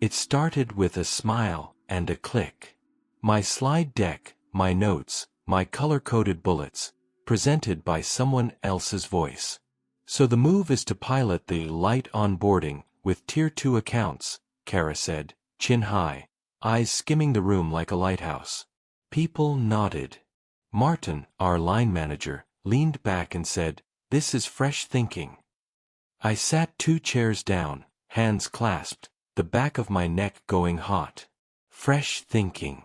It started with a smile and a click. My slide deck, my notes, my color-coded bullets, presented by someone else's voice. So the move is to pilot the light onboarding with Tier 2 accounts, Kara said, chin high, eyes skimming the room like a lighthouse. People nodded. Martin, our line manager, leaned back and said, "This is fresh thinking." I sat 2 chairs down, hands clasped, the back of my neck going hot. Fresh thinking.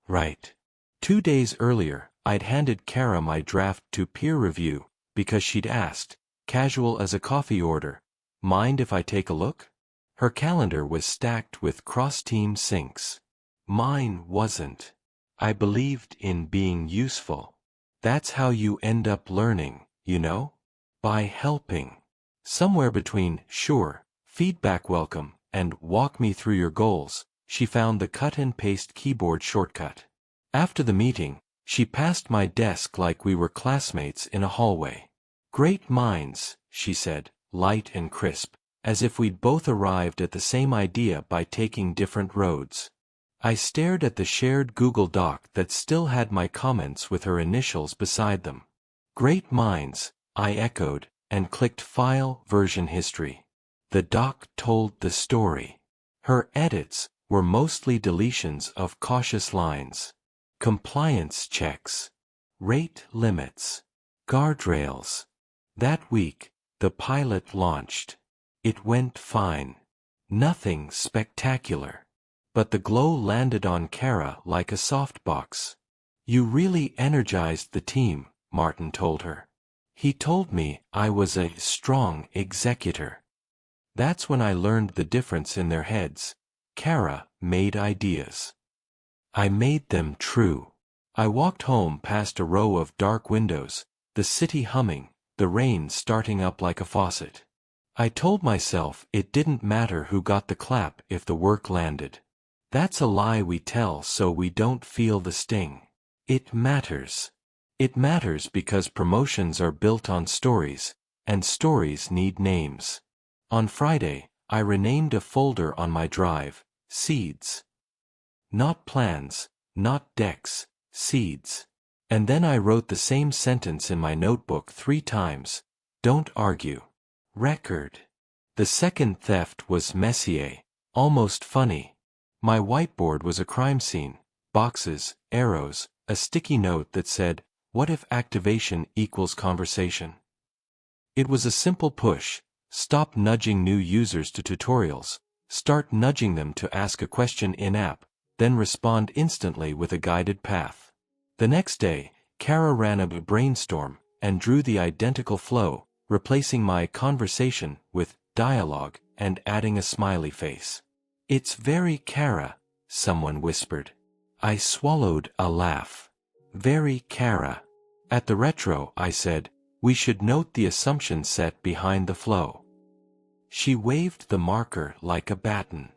Right. 2 days earlier, I'd handed Kara my draft to peer review, because she'd asked, casual as a coffee order, "Mind if I take a look?" Her calendar was stacked with cross-team syncs. Mine wasn't. I believed in being useful. That's how you end up learning, you know? By helping. Somewhere between, "Sure, feedback welcome," and "walk me through your goals," she found the cut-and-paste keyboard shortcut. After the meeting, she passed my desk like we were classmates in a hallway. "Great minds," she said, light and crisp, as if we'd both arrived at the same idea by taking different roads. I stared at the shared Google Doc that still had my comments with her initials beside them. "Great minds," I echoed, and clicked File, Version History. The doc told the story. Her edits were mostly deletions of cautious lines. Compliance checks. Rate limits. Guardrails. That week, the pilot launched. It went fine. Nothing spectacular. But the glow landed on Kara like a softbox. "You really energized the team," Martin told her. He told me I was a strong executor. That's when I learned the difference in their heads. Kara made ideas. I made them true. I walked home past a row of dark windows, the city humming, the rain starting up like a faucet. I told myself it didn't matter who got the clap if the work landed. That's a lie we tell so we don't feel the sting. It matters. It matters because promotions are built on stories, and stories need names. On Friday, I renamed a folder on my drive, Seeds. Not plans, not decks, seeds. And then I wrote the same sentence in my notebook 3 times, "Don't argue." Record. The second theft was Messier, almost funny. My whiteboard was a crime scene, boxes, arrows, a sticky note that said, "What if activation equals conversation?" It was a simple push. Stop nudging new users to tutorials. Start nudging them to ask a question in-app, then respond instantly with a guided path. The next day, Kara ran a brainstorm and drew the identical flow, replacing my conversation with dialogue and adding a smiley face. "It's very Kara," someone whispered. I swallowed a laugh. Very Kara. At the retro, I said, "We should note the assumption set behind the flow." She waved the marker like a baton.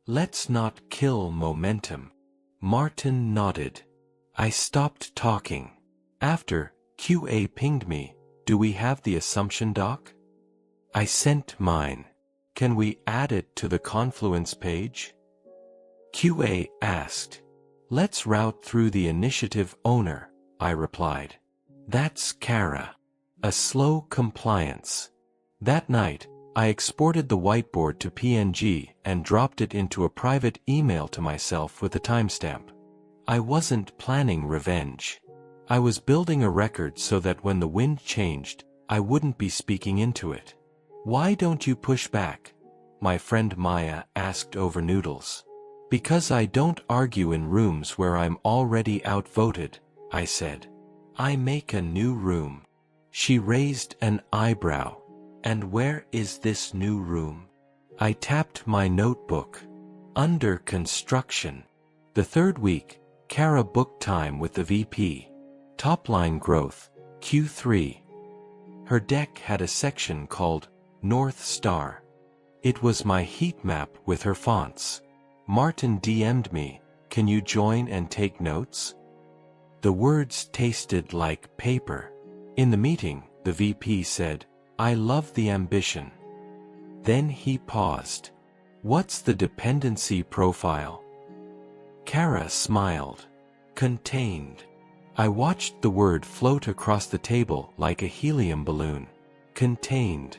"Let's not kill momentum." Martin nodded. I stopped talking. After, QA pinged me, "Do we have the assumption doc?" I sent mine. "Can we add it to the Confluence page?" QA asked. "Let's route through the initiative owner," I replied. That's Kara. A slow compliance. That night, I exported the whiteboard to PNG and dropped it into a private email to myself with a timestamp. I wasn't planning revenge. I was building a record so that when the wind changed, I wouldn't be speaking into it. "Why don't you push back?" my friend Maya asked over noodles. "Because I don't argue in rooms where I'm already outvoted," I said. "I make a new room." She raised an eyebrow. "And where is this new room?" I tapped my notebook. "Under construction." The third week, Kara booked time with the VP. Top-line growth, Q3. Her deck had a section called North Star. It was my heat map with her fonts. Martin DM'd me, "Can you join and take notes?" The words tasted like paper. In the meeting, the VP said, "I love the ambition." Then he paused. What's the dependency profile? Kara smiled. Contained. I watched the word float across the table like a helium balloon. Contained.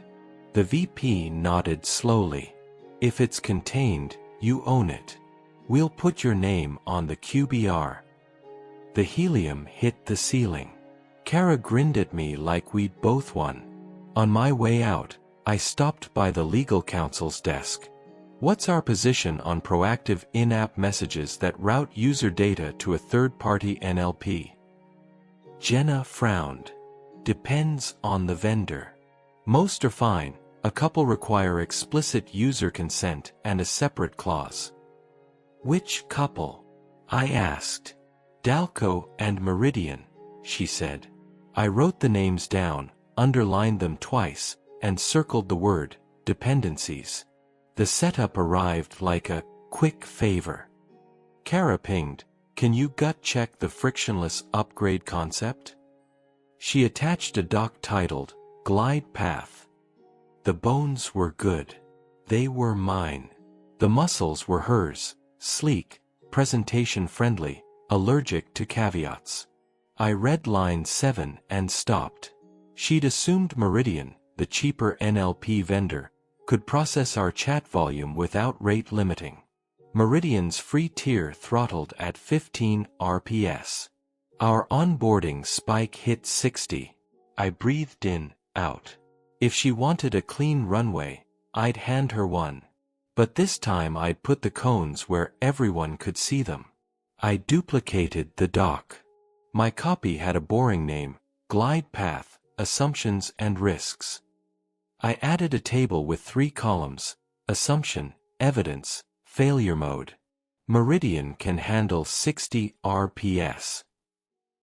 The VP nodded slowly. If it's contained, you own it. We'll put your name on the QBR. The helium hit the ceiling. Kara grinned at me like we'd both won. On my way out, I stopped by the legal counsel's desk. What's our position on proactive in-app messages that route user data to a third-party NLP? Jenna frowned. Depends on the vendor. Most are fine, a couple require explicit user consent and a separate clause. Which couple? I asked. Dalco and Meridian, she said. I wrote the names down, underlined them twice, and circled the word, dependencies. The setup arrived like a quick favor. Kara pinged, can you gut check the frictionless upgrade concept? She attached a doc titled, Glide Path. The bones were good. They were mine. The muscles were hers, sleek, presentation-friendly, allergic to caveats. I read line 7 and stopped. She'd assumed Meridian, the cheaper NLP vendor, could process our chat volume without rate limiting. Meridian's free tier throttled at 15 RPS. Our onboarding spike hit 60. I breathed in, out. If she wanted a clean runway, I'd hand her one. But this time I'd put the cones where everyone could see them. I duplicated the doc. My copy had a boring name, Glide Path, Assumptions and Risks. I added a table with 3 columns, Assumption, Evidence, Failure Mode. Meridian can handle 60 RPS.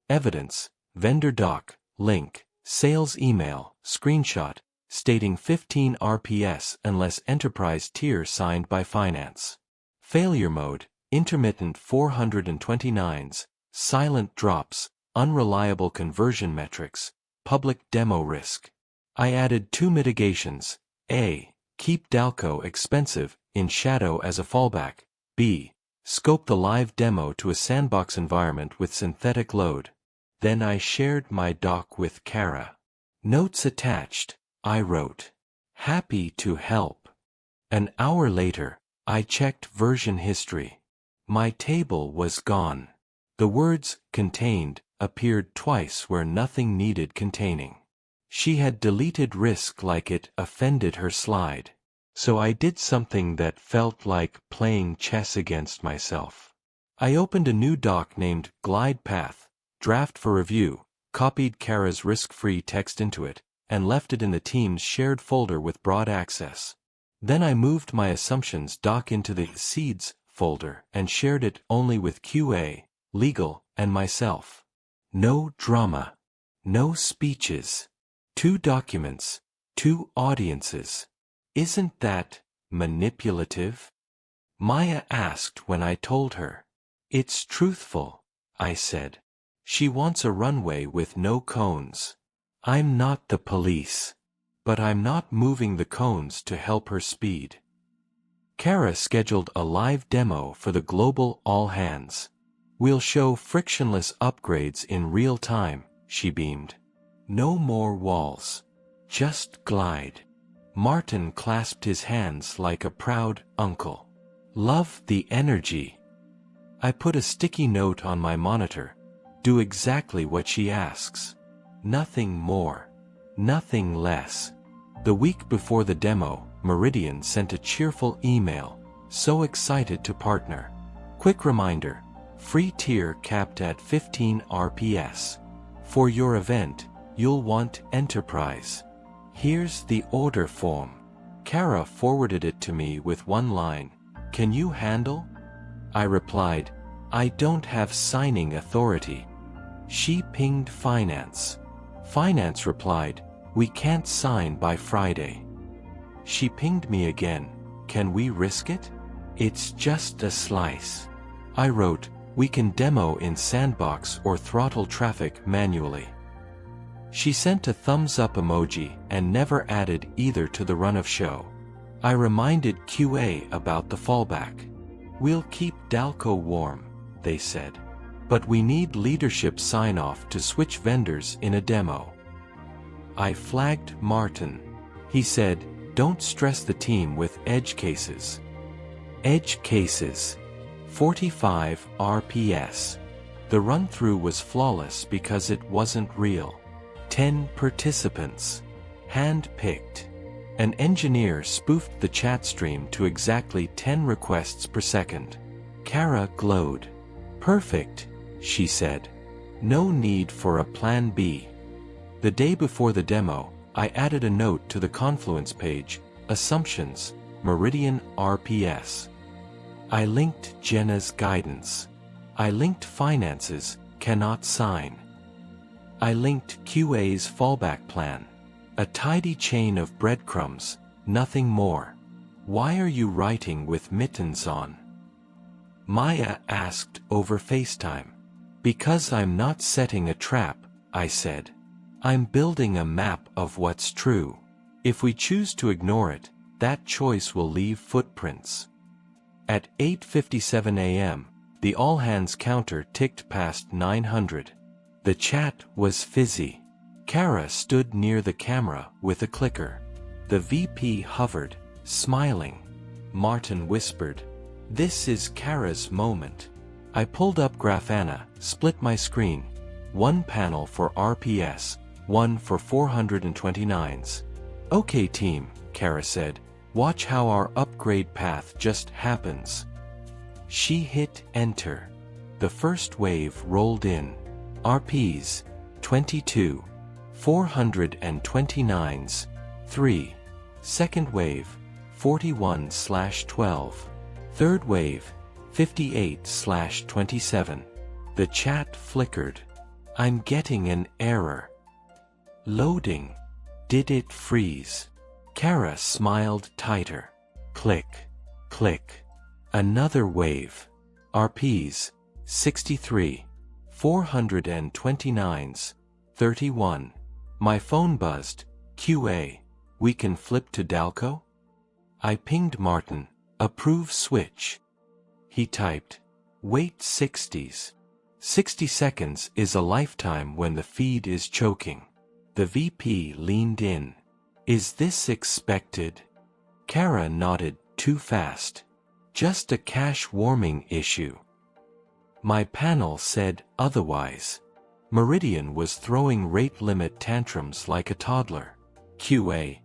Evidence, vendor doc, link, sales email, screenshot, stating 15 RPS unless enterprise tier signed by finance. Failure mode, intermittent 429s, silent drops, unreliable conversion metrics, public demo risk. I added 2 mitigations. A. Keep Dalco expensive, in shadow as a fallback. B. Scope the live demo to a sandbox environment with synthetic load. Then I shared my doc with Kara. Notes attached, I wrote. Happy to help. An hour later, I checked version history. My table was gone. The words, contained, appeared twice where nothing needed containing. She had deleted risk like it offended her slide. So I did something that felt like playing chess against myself. I opened a new doc named Glide Path, Draft for Review, copied Kara's risk-free text into it, and left it in the team's shared folder with broad access. Then I moved my assumptions doc into the Seeds folder and shared it only with QA, legal, and myself. No drama. No speeches. 2 documents. 2 audiences. Isn't that manipulative? Maya asked when I told her. It's truthful, I said. She wants a runway with no cones. I'm not the police. But I'm not moving the cones to help her speed. Kara scheduled a live demo for the global all-hands. We'll show frictionless upgrades in real time, she beamed. No more walls. Just glide. Martin clasped his hands like a proud uncle. Love the energy. I put a sticky note on my monitor. Do exactly what she asks. Nothing more. Nothing less. The week before the demo, Meridian sent a cheerful email. So excited to partner. Quick reminder. Free tier capped at 15 RPS. For your event, you'll want Enterprise. Here's the order form. Kara forwarded it to me with one line. Can you handle? I replied, I don't have signing authority. She pinged finance. Finance replied, we can't sign by Friday. She pinged me again. Can we risk it? It's just a slice. I wrote, we can demo in Sandbox or throttle traffic manually. She sent a thumbs up emoji and never added either to the run of show. I reminded QA about the fallback. We'll keep Dalco warm, they said. But we need leadership sign-off to switch vendors in a demo. I flagged Martin. He said, don't stress the team with edge cases. Edge cases. 45 RPS. The run-through was flawless because it wasn't real. 10 participants. Hand-picked. An engineer spoofed the chat stream to exactly 10 requests per second. Kara glowed. Perfect, she said. No need for a plan B. The day before the demo, I added a note to the Confluence page, Assumptions, Meridian RPS. I linked Jenna's guidance. I linked Finances, Cannot Sign. I linked QA's fallback plan. A tidy chain of breadcrumbs, nothing more. Why are you writing with mittens on? Maya asked over FaceTime. Because I'm not setting a trap, I said. I'm building a map of what's true. If we choose to ignore it, that choice will leave footprints. At 8:57 a.m., the all-hands counter ticked past 900. The chat was fizzy. Kara stood near the camera with a clicker. The VP hovered, smiling. Martin whispered, "This is Kara's moment." I pulled up Grafana, split my screen. One panel for RPS, one for 429s. "Okay team," Kara said, "watch how our upgrade path just happens." She hit enter. The first wave rolled in. RPs, 22. 429s, 3. Second wave, 41/12. Third wave, 58/27. The chat flickered. I'm getting an error. Loading. Did it freeze? Kara smiled tighter. Click. Click. Another wave. RPs, 63. 429s, 31. My phone buzzed. QA. We can flip to Dalco? I pinged Martin. Approve switch. He typed. Wait 60s. 60 seconds is a lifetime when the feed is choking. The VP leaned in. Is this expected? Kara nodded. Too fast. Just a cache warming issue. My panel said otherwise. Meridian was throwing rate limit tantrums like a toddler. QA.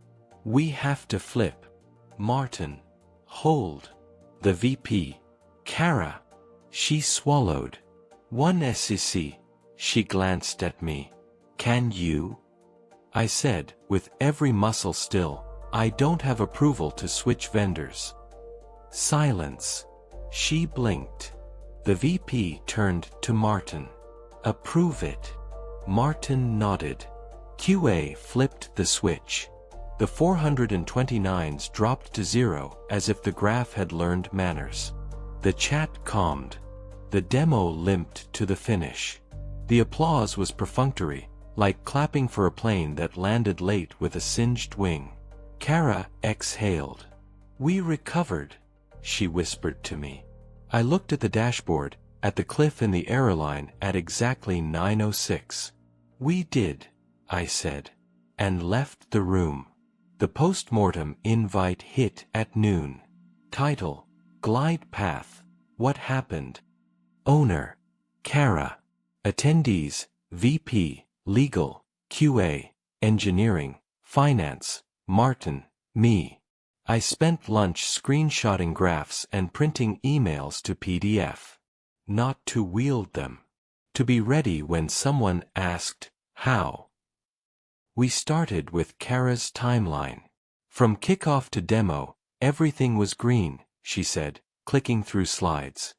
We have to flip. Martin. Hold. The VP. Kara. She swallowed. One SEC. She glanced at me. Can you? I said, with every muscle still, I don't have approval to switch vendors. Silence. She blinked. The VP turned to Martin. Approve it. Martin nodded. QA flipped the switch. The 429s dropped to 0 as if the graph had learned manners. The chat calmed. The demo limped to the finish. The applause was perfunctory, like clapping for a plane that landed late with a singed wing. Kara exhaled. We recovered, she whispered to me. I looked at the dashboard, at the cliff in the aeroline at exactly 9:06. We did, I said, and left the room. The post-mortem invite hit at noon. Title, Glide Path, What Happened? Owner, Kara. Attendees, VP, Legal, QA, Engineering, Finance, Martin, me. I spent lunch screenshotting graphs and printing emails to PDF. Not to wield them. To be ready when someone asked, how? We started with Kara's timeline. From kickoff to demo, everything was green, she said, clicking through slides.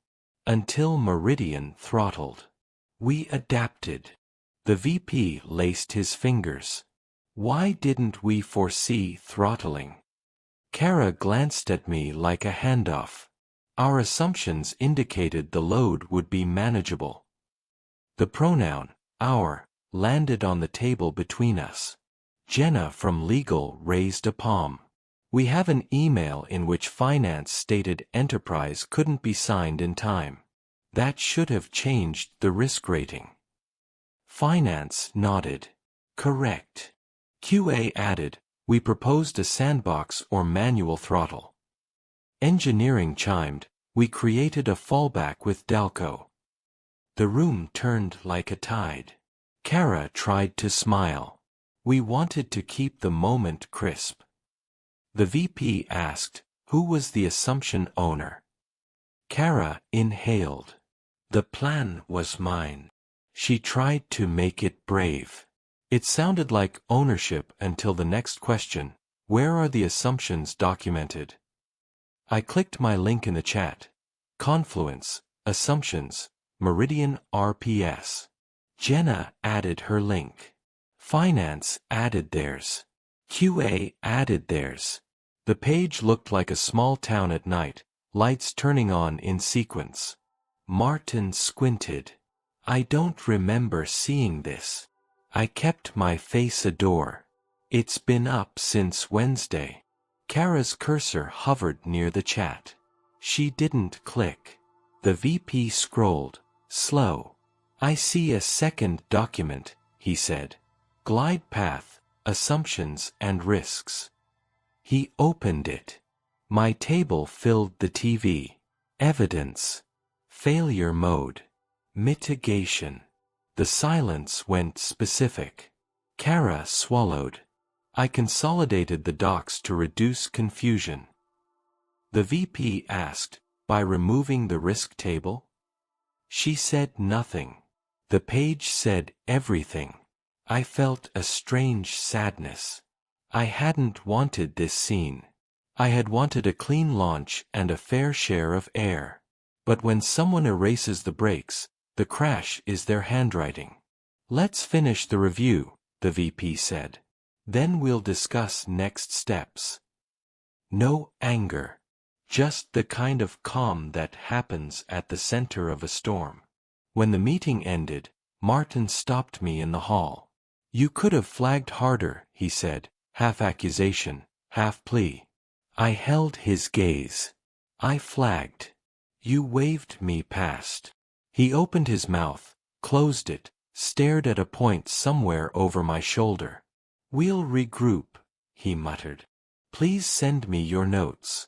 Until Meridian throttled. We adapted. The VP laced his fingers. Why didn't we foresee throttling? Kara glanced at me like a handoff. Our assumptions indicated the load would be manageable. The pronoun, our, landed on the table between us. Jenna from legal raised a palm. We have an email in which finance stated enterprise couldn't be signed in time. That should have changed the risk rating. Finance nodded. Correct. QA added, we proposed a sandbox or manual throttle. Engineering chimed, we created a fallback with Dalco. The room turned like a tide. Kara tried to smile. We wanted to keep the moment crisp. The VP asked, who was the assumption owner? Kara inhaled. The plan was mine. She tried to make it brave. It sounded like ownership until the next question, where are the assumptions documented? I clicked my link in the chat. Confluence, Assumptions, Meridian RPS. Jenna added her link. Finance added theirs. QA added theirs. The page looked like a small town at night, lights turning on in sequence. Martin squinted. I don't remember seeing this. I kept my face adore. It's been up since Wednesday. Kara's cursor hovered near the chat. She didn't click. The VP scrolled. Slow. I see a second document, he said. Glide path, assumptions and risks. He opened it. My table filled the TV. Evidence. Failure mode. Mitigation. The silence went specific. Kara swallowed. I consolidated the docs to reduce confusion. The VP asked, by removing the risk table? She said nothing. The page said everything. I felt a strange sadness. I hadn't wanted this scene. I had wanted a clean launch and a fair share of air. But when someone erases the brakes, the crash is their handwriting. Let's finish the review, the VP said. Then we'll discuss next steps. No anger. Just the kind of calm that happens at the center of a storm. When the meeting ended, Martin stopped me in the hall. You could have flagged harder, he said, half accusation, half plea. I held his gaze. I flagged. You waved me past. He opened his mouth, closed it, stared at a point somewhere over my shoulder. We'll regroup, he muttered. Please send me your notes.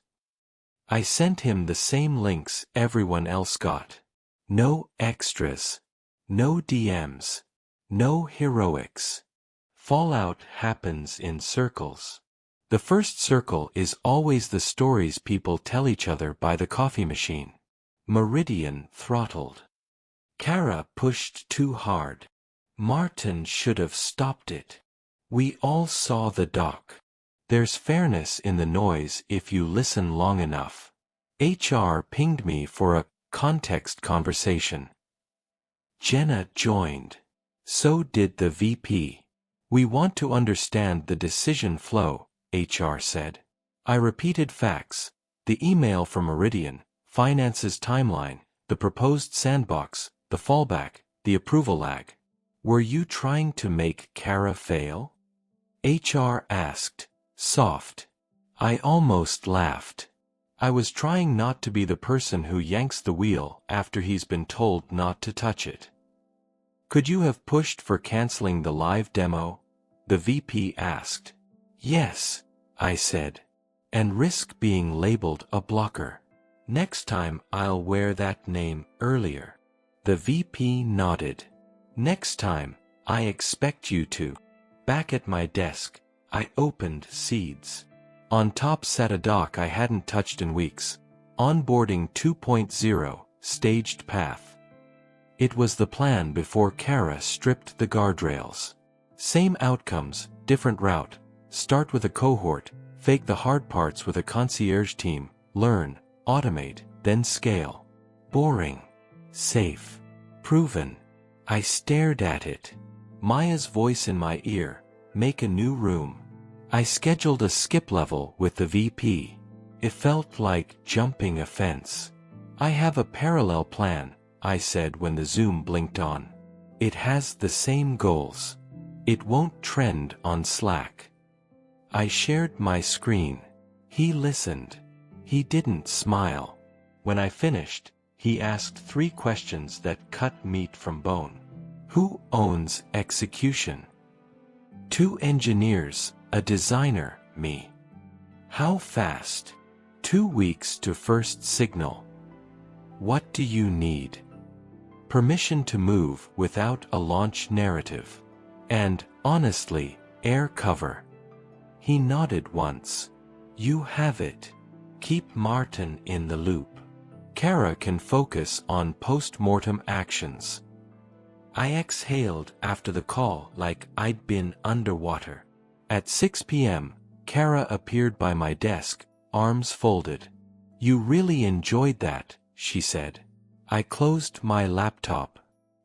I sent him the same links everyone else got. No extras. No DMs. No heroics. Fallout happens in circles. The first circle is always the stories people tell each other by the coffee machine. Meridian throttled. Kara pushed too hard. Martin should have stopped it. We all saw the doc. There's fairness in the noise if you listen long enough. HR pinged me for a context conversation. Jenna joined. So did the VP. We want to understand the decision flow, HR said. I repeated facts. The email from Meridian, finance's timeline, the proposed sandbox, the fallback, the approval lag. Were you trying to make Kara fail? HR asked, soft. I almost laughed. I was trying not to be the person who yanks the wheel after he's been told not to touch it. Could you have pushed for canceling the live demo? The VP asked. Yes, I said. And risk being labeled a blocker. Next time I'll wear that name earlier. The VP nodded. Next time, I expect you to. Back at my desk, I opened Seeds. On top sat a doc I hadn't touched in weeks. Onboarding 2.0, Staged Path. It was the plan before Kara stripped the guardrails. Same outcomes, different route. Start with a cohort, fake the hard parts with a concierge team, learn, automate, then scale. Boring. Safe. Proven. I stared at it. Maya's voice in my ear, make a new room. I scheduled a skip level with the VP. It felt like jumping a fence. I have a parallel plan, I said when the Zoom blinked on. It has the same goals. It won't trend on Slack. I shared my screen. He listened. He didn't smile. When I finished, he asked 3 questions that cut meat from bone. Who owns execution? 2 engineers, a designer, me. How fast? 2 weeks to first signal. What do you need? Permission to move without a launch narrative. And, honestly, air cover. He nodded once. You have it. Keep Martin in the loop. Kara can focus on post-mortem actions. I exhaled after the call like I'd been underwater. At 6 p.m., Kara appeared by my desk, arms folded. You really enjoyed that, she said. I closed my laptop.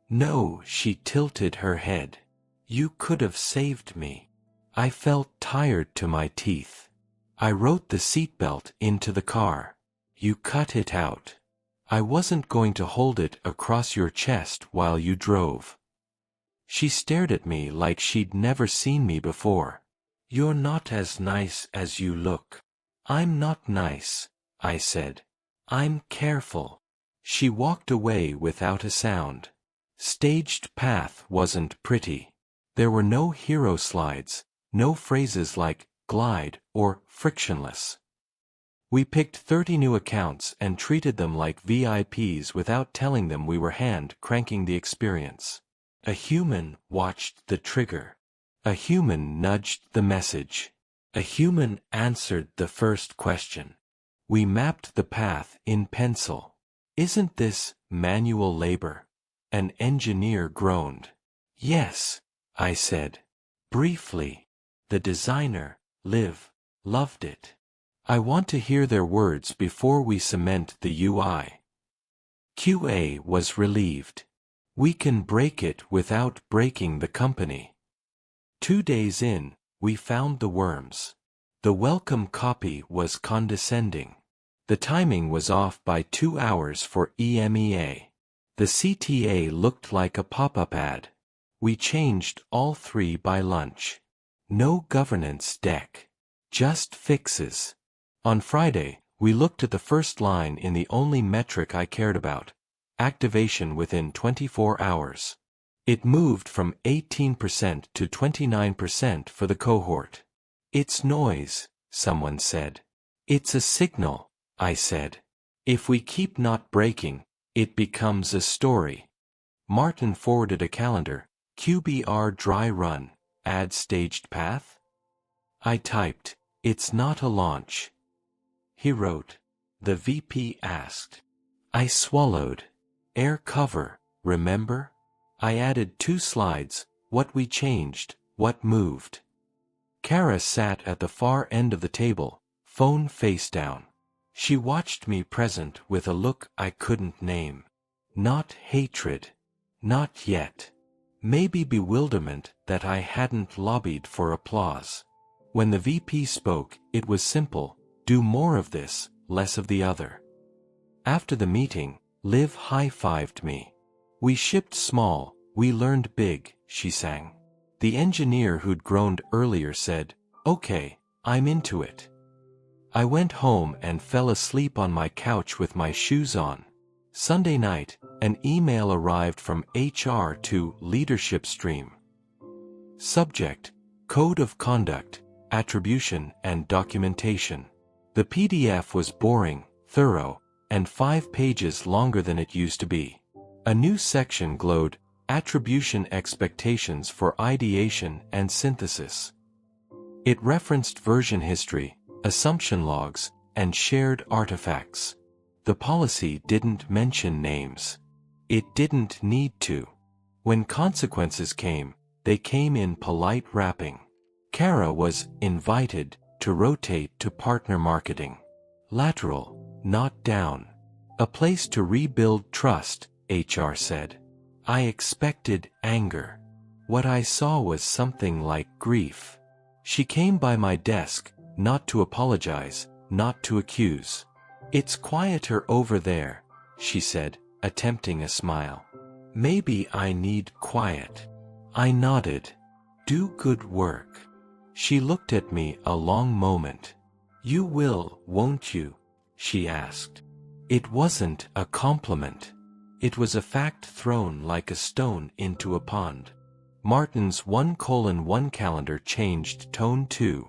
No, she tilted her head. You could have saved me. I felt tired to my teeth. I wrote the seatbelt into the car. You cut it out. I wasn't going to hold it across your chest while you drove. She stared at me like she'd never seen me before. You're not as nice as you look. I'm not nice, I said. I'm careful. She walked away without a sound. Staged path wasn't pretty. There were no hero slides, no phrases like glide or frictionless. We picked 30 new accounts and treated them like VIPs without telling them we were hand-cranking the experience. A human watched the trigger. A human nudged the message. A human answered the first question. We mapped the path in pencil. Isn't this manual labor? An engineer groaned. Yes, I said. Briefly. The designer, Liv, loved it. I want to hear their words before we cement the UI. QA was relieved. We can break it without breaking the company. 2 days in, we found the worms. The welcome copy was condescending. The timing was off by 2 hours for EMEA. The CTA looked like a pop-up ad. We changed all 3 by lunch. No governance deck. Just fixes. On Friday, we looked at the first line in the only metric I cared about. Activation within 24 hours. It moved from 18% to 29% for the cohort. It's noise, someone said. It's a signal, I said. If we keep not breaking, it becomes a story. Martin forwarded a calendar. QBR dry run, add staged path? I typed, it's not a launch. He wrote. The VP asked. I swallowed. Air cover, remember? I added 2 slides, what we changed, what moved. Kara sat at the far end of the table, phone face down. She watched me present with a look I couldn't name. Not hatred. Not yet. Maybe bewilderment that I hadn't lobbied for applause. When the VP spoke, it was simple, do more of this, less of the other. After the meeting, Liv high-fived me. We shipped small, we learned big, she sang. The engineer who'd groaned earlier said, okay, I'm into it. I went home and fell asleep on my couch with my shoes on. Sunday night, an email arrived from HR to Leadership Stream. Subject, Code of Conduct, Attribution and Documentation. The PDF was boring, thorough, and 5 pages longer than it used to be. A new section glowed, Attribution Expectations for Ideation and Synthesis. It referenced version history, assumption logs, and shared artifacts. The policy didn't mention names. It didn't need to. When consequences came, they came in polite wrapping. Kara was invited to rotate to partner marketing. Lateral, not down. A place to rebuild trust, HR said. I expected anger. What I saw was something like grief. She came by my desk, not to apologize, not to accuse. It's quieter over there, she said, attempting a smile. Maybe I need quiet. I nodded. Do good work. She looked at me a long moment. You will, won't you? She asked. It wasn't a compliment. It was a fact thrown like a stone into a pond. Martin's 1:1 calendar changed tone too.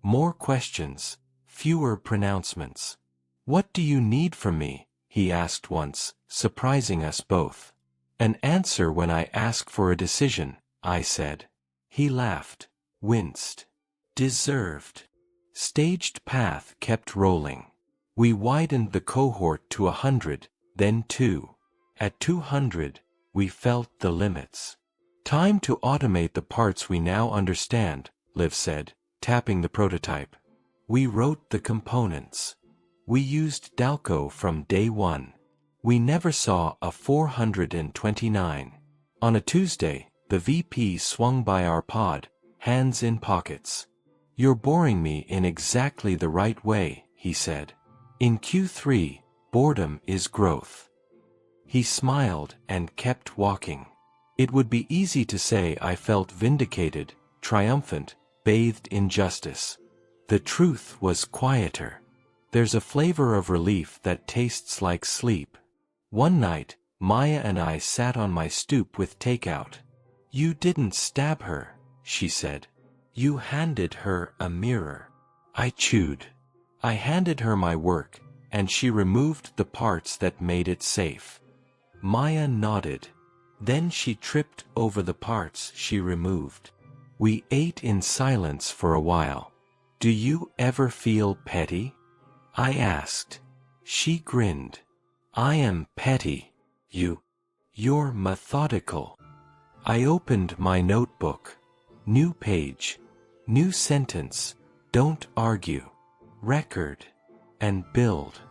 More questions, fewer pronouncements. What do you need from me? He asked once, surprising us both. An answer when I ask for a decision, I said. He laughed, winced. Deserved. Staged path kept rolling. We widened the cohort to 100, then 2. At 200, we felt the limits. Time to automate the parts we now understand, Liv said, tapping the prototype. We wrote the components. We used Dalco from day one. We never saw a 429. On a Tuesday, the VP swung by our pod, hands in pockets. You're boring me in exactly the right way, he said. In Q3, boredom is growth. He smiled and kept walking. It would be easy to say I felt vindicated, triumphant, bathed in justice. The truth was quieter. There's a flavor of relief that tastes like sleep. One night, Maya and I sat on my stoop with takeout. You didn't stab her, she said. You handed her a mirror. I chewed. I handed her my work, and she removed the parts that made it safe. Maya nodded. Then she tripped over the parts she removed. We ate in silence for a while. Do you ever feel petty? I asked. She grinned. I am petty. You're methodical. I opened my notebook. New page. New sentence. Don't argue. Record. And build.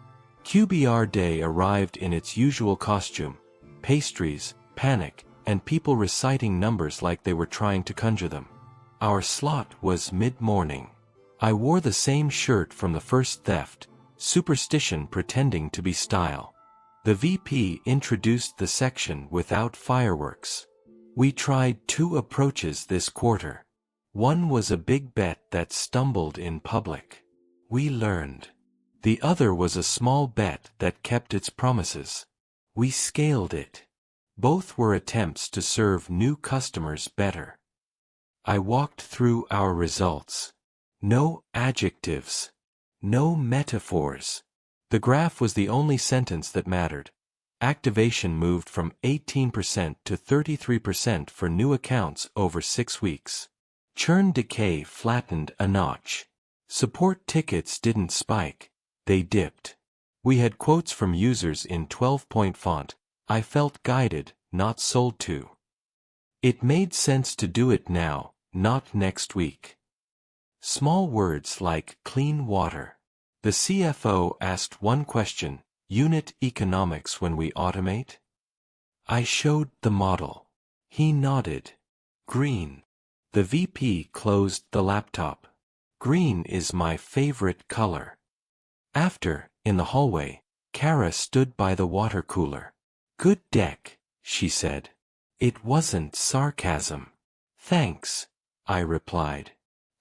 QBR Day arrived in its usual costume. Pastries, panic, and people reciting numbers like they were trying to conjure them. Our slot was mid-morning. I wore the same shirt from the first theft, superstition pretending to be style. The VP introduced the section without fireworks. We tried 2 approaches this quarter. One was a big bet that stumbled in public. We learned. The other was a small bet that kept its promises. We scaled it. Both were attempts to serve new customers better. I walked through our results. No adjectives. No metaphors. The graph was the only sentence that mattered. Activation moved from 18% to 33% for new accounts over 6 weeks. Churn decay flattened a notch. Support tickets didn't spike. They dipped. We had quotes from users in 12-point font. I felt guided, not sold to. It made sense to do it now, not next week. Small words like clean water. The CFO asked one question, unit economics when we automate? I showed the model. He nodded. Green. The VP closed the laptop. Green is my favorite color. After, in the hallway, Kara stood by the water cooler. Good deck, she said. It wasn't sarcasm. Thanks, I replied.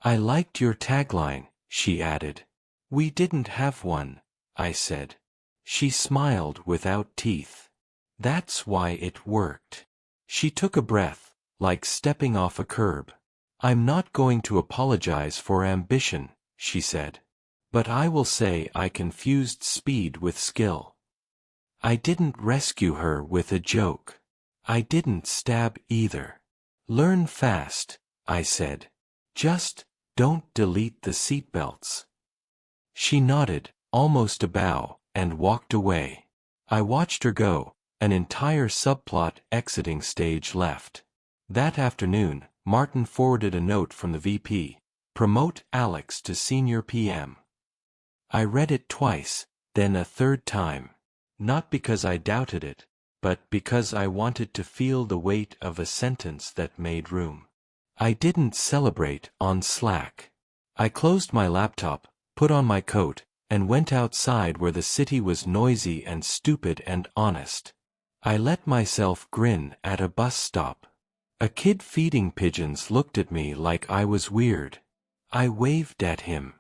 I liked your tagline, she added. We didn't have one, I said. She smiled without teeth. That's why it worked. She took a breath, like stepping off a curb. I'm not going to apologize for ambition, she said. But I will say I confused speed with skill. I didn't rescue her with a joke. I didn't stab either. Learn fast, I said. Just don't delete the seatbelts. She nodded, almost a bow, and walked away. I watched her go, an entire subplot exiting stage left. That afternoon, Martin forwarded a note from the VP. Promote Alex to Senior PM. I read it twice, then a third time. Not because I doubted it, but because I wanted to feel the weight of a sentence that made room. I didn't celebrate on Slack. I closed my laptop, put on my coat, and went outside where the city was noisy and stupid and honest. I let myself grin at a bus stop. A kid feeding pigeons looked at me like I was weird. I waved at him.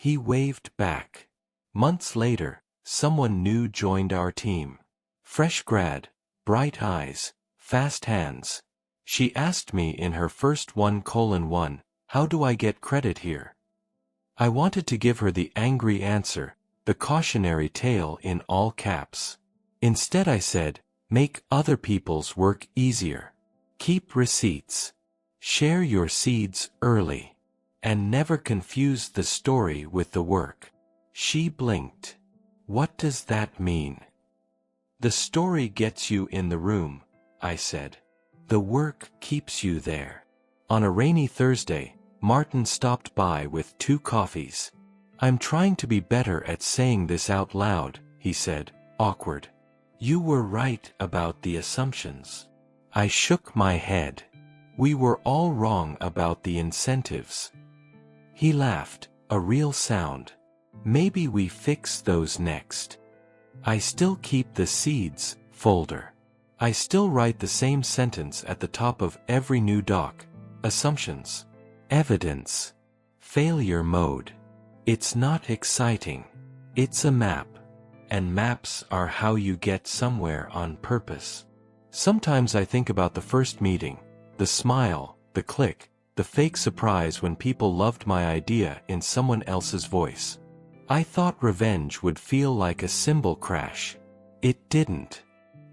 He waved back. Months later, someone new joined our team. Fresh grad, bright eyes, fast hands. She asked me in her first 1:1, "How do I get credit here?" I wanted to give her the angry answer, the cautionary tale in all caps. Instead I said, "Make other people's work easier. Keep receipts. Share your seeds early. And never confuse the story with the work." She blinked. "What does that mean?" "The story gets you in the room," I said. "The work keeps you there." On a rainy Thursday, Martin stopped by with 2 coffees. "I'm trying to be better at saying this out loud," he said, awkward. "You were right about the assumptions." I shook my head. "We were all wrong about the incentives." He laughed, a real sound. "Maybe we fix those next." I still keep the seeds folder. I still write the same sentence at the top of every new doc. Assumptions. Evidence. Failure mode. It's not exciting. It's a map. And maps are how you get somewhere on purpose. Sometimes I think about the first meeting, the smile, the click, the fake surprise when people loved my idea in someone else's voice. I thought revenge would feel like a cymbal crash. It didn't.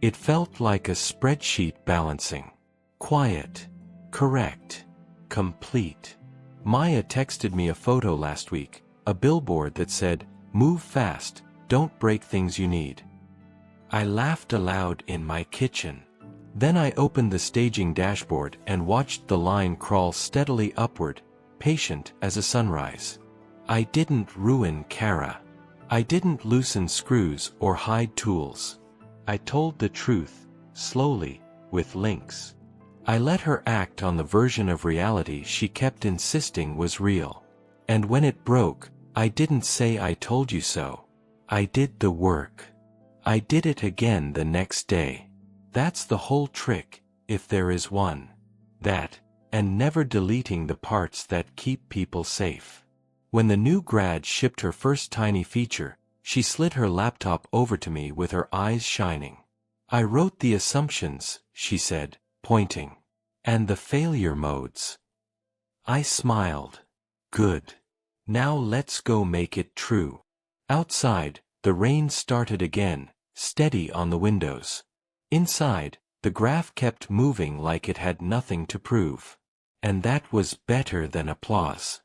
It felt like a spreadsheet balancing. Quiet. Correct. Complete. Maya texted me a photo last week, a billboard that said, "Move fast, don't break things you need." I laughed aloud in my kitchen. Then I opened the staging dashboard and watched the line crawl steadily upward, patient as a sunrise. I didn't ruin Kara. I didn't loosen screws or hide tools. I told the truth, slowly, with links. I let her act on the version of reality she kept insisting was real. And when it broke, I didn't say "I told you so." I did the work. I did it again the next day. That's the whole trick, if there is one. That, and never deleting the parts that keep people safe. When the new grad shipped her first tiny feature, she slid her laptop over to me with her eyes shining. "I wrote the assumptions," she said, pointing. "And the failure modes." I smiled. "Good. Now let's go make it true." Outside, the rain started again, steady on the windows. Inside, the graph kept moving like it had nothing to prove. And that was better than applause.